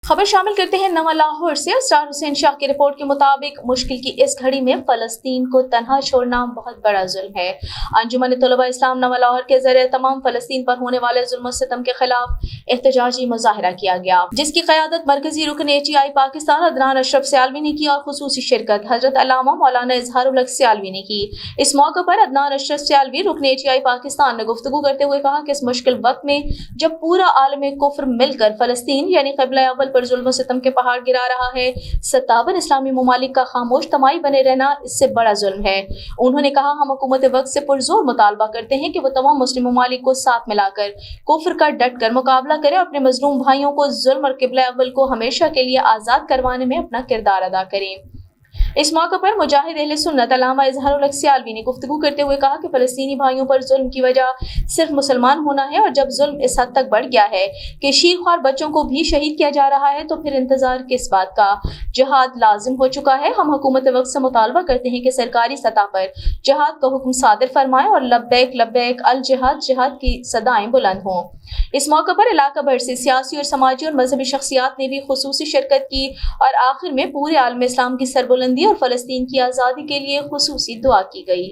खबर शामिल करते हैं नवा लाहौर से। असरार हुसैन शाह की रिपोर्ट के मुताबिक मुश्किल की इस घड़ी में फलस्तीन को तनहा छोड़ना बहुत बड़ा जुल्म है। अंजुमन तलबा इस्लाम नवा लाहौर के जरिए तमाम फलस्तीन पर होने वाले जुल्म सितम के खिलाफ एहतजाजी मुजाहरा किया गया, जिसकी क़यादत मरकजी रुकन ATI पाकिस्तान अदनान अशरफ सियालवी ने की और खुसूसी शिरकत हजरत अल्लामा मौलाना इजहारुल हक सियालवी ने की। इस मौके पर अदनान अशरफ सियालवी रुकन ATI पाकिस्तान ने गुफ्तगू करते हुए कहा कि इस मुश्किल वक्त में जब पूरा आलम कुफ्र मिलकर फलस्तीन यानी क़िबला अव्वल पर जुल्म सितम के पहाड़ गिरा रहा है, 57 इस्लामी ममालिक का खामोश तमाई बने रहना इससे बड़ा जुल्म है। उन्होंने कहा, हम हुकूमत वक्त से पुरजोर मुतालबा करते हैं कि वो तमाम मुस्लिम ममालिक को साथ मिलाकर कुफ्र का डट कर मुकाबला करें, अपने मजलूम भाइयों को जुल्म और क़िबला अव्वल को हमेशा के लिए आज़ाद करवाने में अपना किरदार अदा करें। इस मौके पर मुजाहिद अहले सुन्नत अल्लामा इजहारुल हक सियालवी ने गुफ्तगू करते हुए कहा कि फलस्तीनी भाइयों पर जुल्म की वजह सिर्फ मुसलमान होना है, और जब जुल्म इस हद तक बढ़ गया है कि शीरख्वार बच्चों को भी शहीद किया जा रहा है तो फिर इंतजार किस बात का। जिहाद लाजिम हो चुका है। हम हुकूमत वक्त से मुतालबा करते हैं कि सरकारी सतह पर जिहाद का हुक्म सादिर फरमाएं और लब्बैक लब्बैक अल जिहाद जिहाद की सदाएं बुलंद हों। इस मौके पर इलाका भर से सियासी और समाजी और मजहबी शख्सियात ने भी खुसूसी शिरकत की और आखिर में पूरे आलम इस्लाम की सरबुलंदी और फलस्तीन की आज़ादी के लिए खुसूसी दुआ की गई।